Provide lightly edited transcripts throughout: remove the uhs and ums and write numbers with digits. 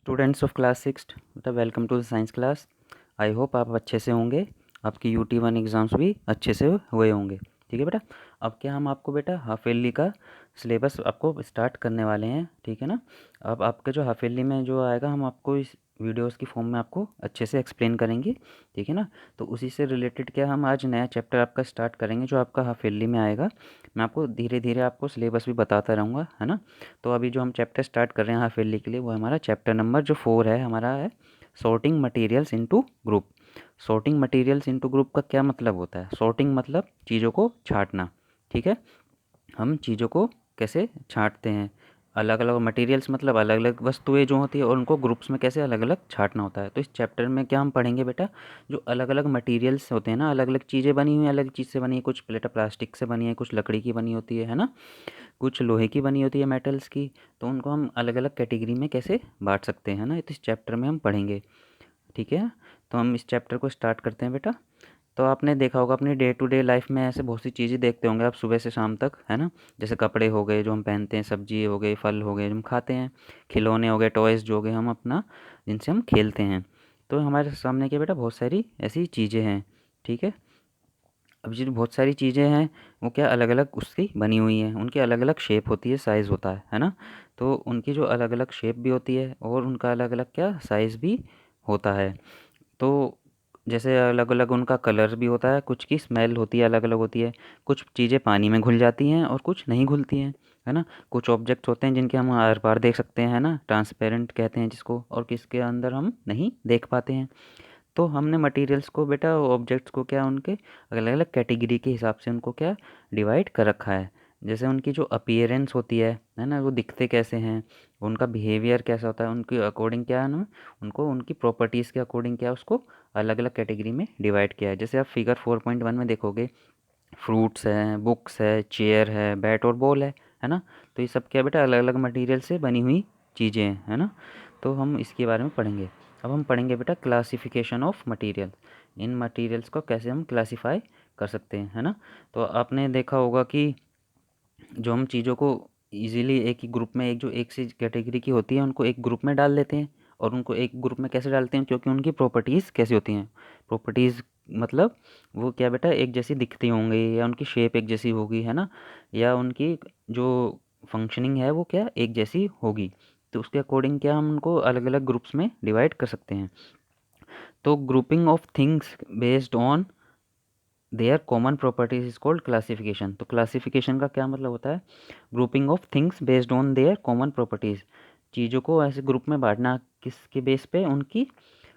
Students of class six बेटा, welcome to the science class. I hope आप अच्छे से होंगे। आपकी यूटी 1 एग्ज़ाम्स भी अच्छे से हुए होंगे। ठीक है बेटा। अब क्या हम आपको बेटा हाफ ईयरली का सिलेबस आपको स्टार्ट करने वाले हैं। ठीक है ना। अब आपके जो हाफ ईयरली में जो आएगा हम आपको इस वीडियोस की फॉर्म में आपको अच्छे से एक्सप्लेन करेंगे। ठीक है ना। तो उसी से रिलेटेड क्या हम आज नया चैप्टर आपका स्टार्ट करेंगे जो आपका हाफ ईयरली में आएगा। मैं आपको धीरे धीरे आपको सिलेबस भी बताता रहूँगा, है ना। तो अभी जो हम चैप्टर स्टार्ट कर रहे हैं हाफ ईयरली के लिए वो हमारा चैप्टर नंबर जो 4 है हमारा है sorting materials into group. Sorting materials into group का क्या मतलब होता है? सॉर्टिंग मतलब चीज़ों को छांटना। ठीक है। हम चीज़ों को कैसे छांटते हैं, अलग अलग मटेरियल्स मतलब अलग अलग वस्तुएं जो होती है और उनको ग्रुप्स में कैसे अलग अलग छांटना होता है। तो इस चैप्टर में क्या हम पढ़ेंगे बेटा, जो अलग अलग मटेरियल्स होते हैं ना, अलग अलग चीज़ें बनी हुई हैं, अलग चीज़ से बनी है। कुछ प्लेट प्लास्टिक से बनी है, कुछ लकड़ी की बनी होती है ना, कुछ लोहे की बनी होती है मेटल्स की। तो उनको हम अलग अलग कैटेगरी में कैसे बांट सकते हैं ना, तो इस चैप्टर में हम पढ़ेंगे। ठीक है। तो हम इस चैप्टर को स्टार्ट करते हैं बेटा। तो आपने देखा होगा अपनी डे टू डे लाइफ में ऐसे बहुत सी चीज़ें देखते होंगे आप सुबह से शाम तक, है ना। जैसे कपड़े हो गए जो हम पहनते हैं, सब्जी हो गई, फल हो गए जो हम खाते हैं, खिलौने हो गए, टॉयज़ जो हो गए हम अपना जिनसे हम खेलते हैं। तो हमारे सामने क्या बेटा बहुत सारी ऐसी चीज़ें हैं। ठीक है। अब जो बहुत सारी चीज़ें हैं वो क्या अलग अलग उसकी बनी हुई हैं, उनकी अलग अलग शेप होती है, साइज़ होता है ना। तो उनकी जो अलग अलग शेप भी होती है और उनका अलग अलग क्या साइज़ भी होता है। तो जैसे अलग अलग उनका कलर भी होता है, कुछ की स्मेल होती है अलग अलग होती है। कुछ चीज़ें पानी में घुल जाती हैं और कुछ नहीं घुलती हैं, है ना। कुछ ऑब्जेक्ट्स होते हैं जिनके हम आर पार देख सकते हैं, है ना, ट्रांसपेरेंट कहते हैं जिसको, और किसके अंदर हम नहीं देख पाते हैं। तो हमने मटेरियल्स को बेटा ऑब्जेक्ट्स को क्या उनके अलग अलग कैटेगरी के हिसाब से उनको क्या डिवाइड कर रखा है। जैसे उनकी जो अपीयरेंस होती है ना, वो दिखते कैसे हैं, उनका बिहेवियर कैसा होता है, उनके अकॉर्डिंग क्या है ना, उनको उनकी प्रॉपर्टीज़ के अकॉर्डिंग क्या उसको अलग अलग कैटेगरी में डिवाइड किया है। जैसे आप फिगर 4.1 में देखोगे, फ्रूट्स हैं, बुक्स है, चेयर है, बैट और बॉल है ना। तो ये सब क्या बेटा अलग अलग मटेरियल से बनी हुई चीज़ें हैं, है ना। तो हम इसके बारे में पढ़ेंगे। अब हम पढ़ेंगे बेटा classification of material. In materials को कैसे हम क्लासिफाई कर सकते हैं, है ना। तो आपने देखा होगा कि जो हम चीज़ों को इजीली एक ही ग्रुप में, एक जो एक सी कैटेगरी की होती है उनको एक ग्रुप में डाल देते हैं। और उनको एक ग्रुप में कैसे डालते हैं, क्योंकि उनकी प्रॉपर्टीज़ कैसी होती हैं। प्रॉपर्टीज़ मतलब वो क्या बेटा एक जैसी दिखती होंगी, या उनकी शेप एक जैसी होगी, है ना, या उनकी जो फंक्शनिंग है वो क्या एक जैसी होगी। तो उसके अकॉर्डिंग क्या हम उनको अलग अलग ग्रुप्स में डिवाइड कर सकते हैं। तो grouping of things based on their common properties is called classification. तो क्लासिफिकेशन का क्या मतलब होता है, grouping of things based on their common properties. चीज़ों को ऐसे ग्रुप में बांटना किसके बेस पे, उनकी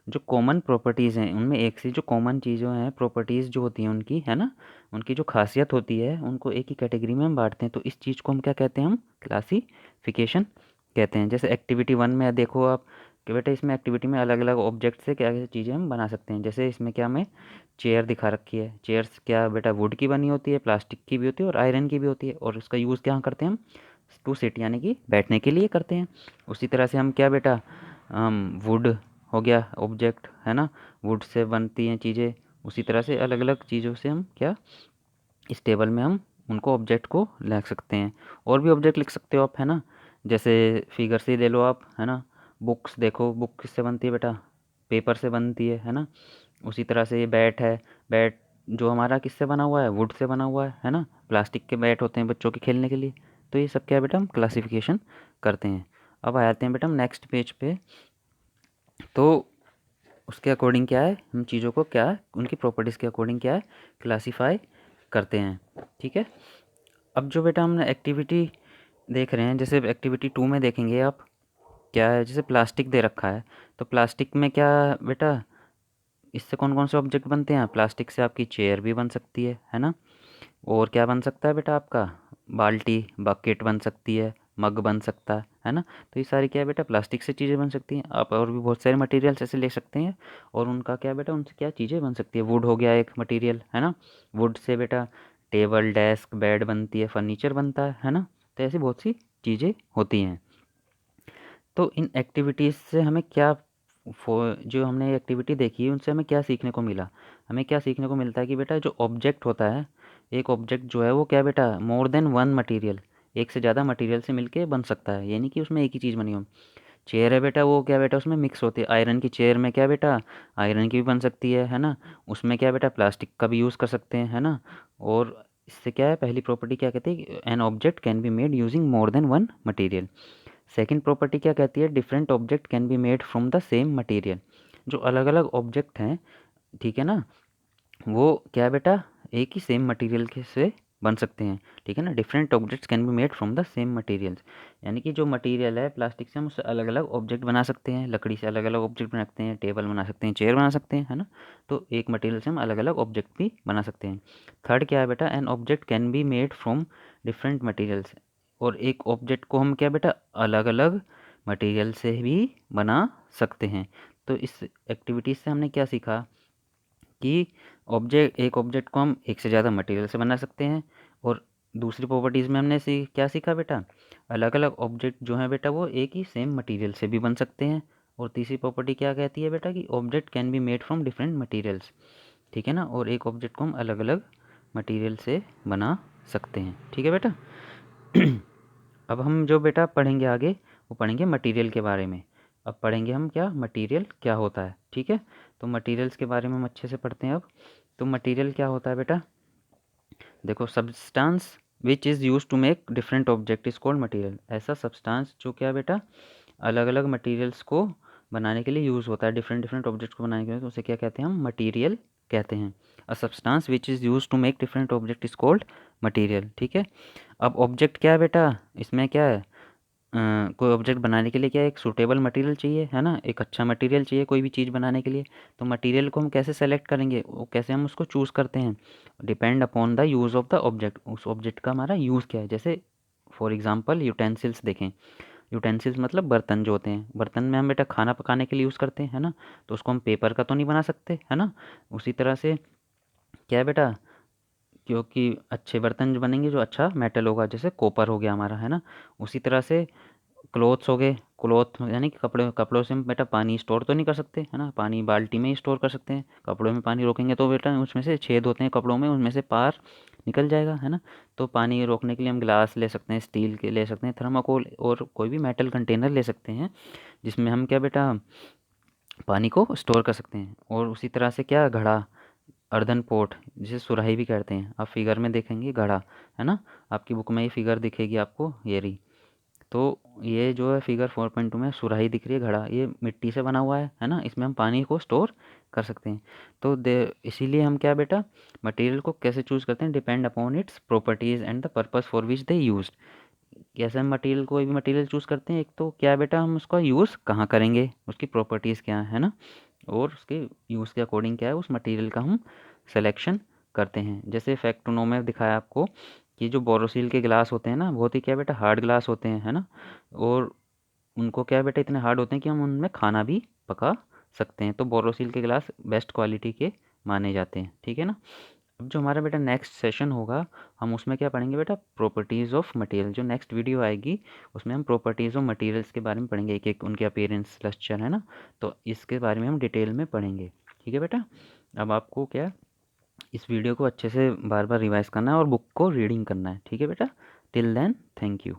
जो कॉमन प्रॉपर्टीज़ हैं उनमें एक सी जो कॉमन चीज़ें हैं, प्रॉपर्टीज़ जो होती हैं उनकी, है ना, उनकी जो खासियत होती है उनको एक ही कैटेगरी में हम बांटते हैं। तो इस चीज़ को हम क्या कहते हैं, हम क्लासिफिकेशन कहते हैं। जैसे एक्टिविटी 1 में देखो आप कि बेटा इसमें एक्टिविटी में अलग अलग ऑब्जेक्ट से क्या क्या चीज़ें हम बना सकते हैं। जैसे इसमें क्या हमें चेयर दिखा रखी है। चेयर्स क्या बेटा वुड की बनी होती है, प्लास्टिक की भी होती है और आयरन की भी होती है, और उसका यूज़ क्या करते हैं हम टू सिट यानी कि बैठने के लिए करते हैं। उसी तरह से हम क्या बेटा वुड हो गया ऑब्जेक्ट, है ना, वुड से बनती हैं चीज़ें। उसी तरह से अलग अलग चीज़ों से हम क्या इस टेबल में हम उनको ऑब्जेक्ट को लिख सकते हैं। और भी ऑब्जेक्ट लिख सकते हो आप, है ना। जैसे फिगर से ही ले लो आप, है ना। बुक्स देखो, बुक किससे बनती है बेटा, पेपर से बनती है ना। उसी तरह से ये बैट है, बैट जो हमारा किससे बना हुआ है, वुड से बना हुआ है ना। प्लास्टिक के बैट होते हैं बच्चों के खेलने के लिए। तो ये सब क्या है बेटा हम क्लासिफिकेशन करते हैं। अब आ जाते हैं बेटा हम नेक्स्ट पेज पे। तो उसके अकॉर्डिंग क्या है, हम चीज़ों को क्या है उनकी प्रॉपर्टीज़ के अकॉर्डिंग क्या है क्लासीफाई करते हैं। ठीक है। अब जो बेटा हमने एक्टिविटी देख रहे हैं, जैसे एक्टिविटी 2 में देखेंगे आप क्या है, जैसे प्लास्टिक दे रखा है। तो प्लास्टिक में क्या बेटा, इससे कौन कौन से ऑब्जेक्ट बनते हैं, प्लास्टिक से आपकी चेयर भी बन सकती है ना। और क्या बन सकता है बेटा आपका, बाल्टी बकेट बन सकती है, मग बन सकता है ना। तो ये सारी क्या है बेटा प्लास्टिक से चीज़ें बन सकती हैं। आप और भी बहुत सारे मटेरियल्स ऐसे ले सकते हैं और उनका क्या बेटा उनसे क्या चीज़ें बन सकती है। वुड हो गया एक मटेरियल, है ना। वुड से बेटा टेबल डेस्क बेड बनती है, फर्नीचर बनता है ना। तो ऐसी बहुत सी चीज़ें होती हैं। तो इन एक्टिविटीज़ से हमें क्या जो हमने एक्टिविटी देखी है उनसे हमें क्या सीखने को मिला। हमें क्या सीखने को मिलता है कि बेटा जो ऑब्जेक्ट होता है, एक ऑब्जेक्ट जो है वो क्या बेटा मोर देन वन मटेरियल, एक से ज़्यादा मटेरियल से मिलके बन सकता है, यानी कि उसमें एक ही चीज़ बनी हो। चेयर है बेटा, वो क्या बेटा उसमें मिक्स होती है। आयरन की चेयर में क्या बेटा, आयरन की भी बन सकती है ना। उसमें क्या बेटा प्लास्टिक का भी यूज़ कर सकते हैं, है ना। और इससे क्या है, पहली प्रॉपर्टी क्या कहती है, an object can be made using more than one material. Second property क्या कहती है, different object can be made from the same material. जो अलग अलग ऑब्जेक्ट हैं, ठीक है ना, वो क्या है बेटा, एक ही सेम मटेरियल के से बन सकते हैं, ठीक है ना। Different objects can be made from the same materials, यानी कि जो मटेरियल है प्लास्टिक से हम उससे अलग अलग ऑब्जेक्ट बना सकते हैं, लकड़ी से अलग अलग ऑब्जेक्ट बना सकते हैं, टेबल बना सकते हैं, चेयर बना सकते हैं, है ना। तो एक मटेरियल से हम अलग अलग ऑब्जेक्ट भी बना सकते हैं। थर्ड क्या है बेटा, an object can be made from different materials. और एक ऑब्जेक्ट को हम क्या बेटा अलग अलग मटेरियल से भी बना सकते हैं। तो इस एक्टिविटीज़ से हमने क्या सीखा कि एक ऑब्जेक्ट को हम एक से ज़्यादा मटेरियल से बना सकते हैं। और दूसरी प्रॉपर्टीज़ में हमने क्या सीखा बेटा, अलग अलग ऑब्जेक्ट जो है बेटा वो एक ही सेम मटेरियल से भी बन सकते हैं। और तीसरी प्रॉपर्टी क्या कहती है बेटा कि object can be made from different materials, ठीक है ना। और एक ऑब्जेक्ट को हम अलग अलग मटेरियल से बना सकते हैं, ठीक है बेटा। अब हम जो बेटा पढ़ेंगे आगे, वो पढ़ेंगे मटेरियल के बारे में। अब पढ़ेंगे हम क्या, मटेरियल क्या होता है, ठीक है। तो मटेरियल्स के बारे में हम अच्छे से पढ़ते हैं अब। तो मटेरियल क्या होता है बेटा, देखो, substance which is use to make different object is called material. ऐसा सब्सटेंस जो क्या बेटा अलग अलग मटेरियल्स को बनाने के लिए यूज़ होता है, डिफरेंट डिफरेंट ऑब्जेक्ट्स को बनाने के लिए, तो उसे क्या कहते हैं हम, मटेरियल कहते हैं। A substance which is use to make different object is called material, ठीक है। अब ऑब्जेक्ट क्या है बेटा, इसमें क्या है, कोई ऑब्जेक्ट बनाने के लिए क्या है, एक सूटेबल मटेरियल चाहिए, है ना, एक अच्छा मटेरियल चाहिए कोई भी चीज़ बनाने के लिए। तो मटेरियल को हम कैसे सेलेक्ट करेंगे, वो कैसे हम उसको चूज़ करते हैं, depend upon the use of the object. उस ऑब्जेक्ट का हमारा यूज़ क्या है। जैसे फॉर एग्जांपल यूटेंसिल्स देखें, यूटेंसिल्स मतलब बर्तन जो होते हैं, बर्तन में हम बेटा खाना पकाने के लिए यूज़ करते हैं, है ना। तो उसको हम पेपर का तो नहीं बना सकते, है ना। उसी तरह से क्या है बेटा, क्योंकि अच्छे बर्तन जो बनेंगे जो अच्छा मेटल होगा, जैसे कॉपर हो गया हमारा, है ना। उसी तरह से क्लोथ्स हो गए, क्लोथ यानी कि कपड़े, कपड़ों से हम बेटा पानी स्टोर तो नहीं कर सकते, है ना। पानी बाल्टी में ही स्टोर कर सकते हैं, कपड़ों में पानी रोकेंगे तो बेटा उसमें से छेद होते हैं कपड़ों में, उनमें से पार निकल जाएगा, है ना। तो पानी रोकने के लिए हम ग्लास ले सकते हैं, स्टील के ले सकते हैं, थर्माकोल और कोई भी मेटल कंटेनर ले सकते हैं, जिसमें हम क्या बेटा पानी को स्टोर कर सकते हैं। और उसी तरह से क्या, घड़ा, अर्दन पोट, जिसे सुराही भी कहते हैं, आप फिगर में देखेंगे घड़ा, है ना। आपकी बुक में ये फिगर दिखेगी आपको, ये रही। तो ये जो है फिगर 4.2 में सुराही दिख रही है, घड़ा, ये मिट्टी से बना हुआ है ना। इसमें हम पानी को स्टोर कर सकते हैं। तो दे इसीलिए हम क्या बेटा मटेरियल को कैसे चूज़ करते हैं, depend upon its properties and the purpose for which they used. कैसे हम मटेरियल, कोई भी मटेरियल चूज़ करते हैं, एक तो क्या है बेटा हम उसका यूज़ कहाँ करेंगे, उसकी प्रॉपर्टीज़ क्या है ना। और उसके यूज़ के अकॉर्डिंग क्या है उस मटेरियल का हम सिलेक्शन करते हैं। जैसे फैक्टोनो में दिखाया आपको कि जो बोरोसिल के ग्लास होते हैं ना, बहुत ही क्या बेटा हार्ड ग्लास होते हैं, है ना। और उनको क्या बेटा इतने हार्ड होते हैं कि हम उनमें खाना भी पका सकते हैं। तो बोरोसिल के ग्लास बेस्ट क्वालिटी के माने जाते हैं, ठीक है ना। अब जो हमारा बेटा नेक्स्ट सेशन होगा, हम उसमें क्या पढ़ेंगे बेटा, प्रॉपर्टीज़ ऑफ मटेरियल। जो नेक्स्ट वीडियो आएगी उसमें हम प्रॉपर्टीज़ ऑफ मटेरियल्स के बारे में पढ़ेंगे, एक एक उनके अपीयरेंस, स्ट्रक्चर, है ना। तो इसके बारे में हम डिटेल में पढ़ेंगे, ठीक है बेटा। अब आपको क्या इस वीडियो को अच्छे से बार बार रिवाइज करना है और बुक को रीडिंग करना है, ठीक है बेटा। Till then thank you.